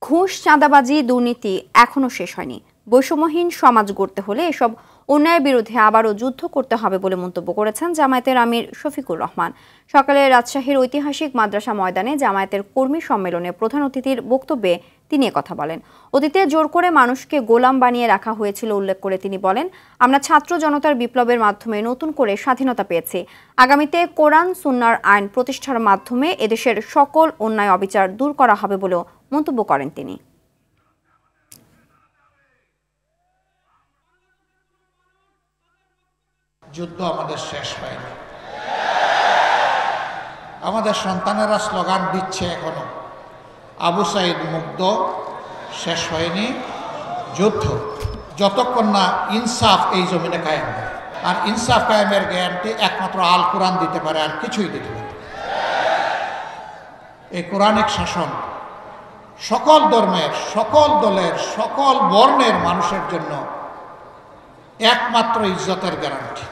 ঘুষ, চাঁদাবাজি, দুর্নীতি এখনো শেষ হয়নি। বৈষম্যহীন সমাজ গড়তে হলে এসব অন্যায়ের বিরুদ্ধে আবারও যুদ্ধ করতে হবে বলে মন্তব্য করেছেন জামায়াতের আমির শফিকুর রহমান। সকালে রাজশাহীর ঐতিহাসিক মাদ্রাসা ময়দানে জামায়াতের কর্মী সম্মেলনে প্রধান অতিথির বক্তব্যে তিনি একথা বলেন। অতীতে জোর করে মানুষকে গোলাম বানিয়ে রাখা হয়েছিল উল্লেখ করে তিনি বলেন, আমরা ছাত্র জনতার বিপ্লবের মাধ্যমে নতুন করে স্বাধীনতা পেয়েছি। আগামীতে কোরআন সুন্নাহর আইন প্রতিষ্ঠার মাধ্যমে এদেশের সকল অন্যায় অবিচার দূর করা হবে বলেও মন্তব্য করেন তিনি। যুদ্ধ আমাদের শেষ হয়নি। আমাদের সন্তানেরা স্লোগান দিচ্ছে এখনো, আবু সাইদ মুগ্ধ, শেষ হয়নি যুদ্ধ। যতক্ষণ না ইনসাফ এই জমিনে কায়েম হয়। আর ইনসাফ কায়েমের গ্যারান্টি একমাত্র আল কোরআন দিতে পারে, আর কিছুই দিতে পারে। এই কোরআনিক শাসন সকল ধর্মের, সকল দলের, সকল বর্ণের মানুষের জন্য একমাত্র ইজ্জতের গ্যারান্টি।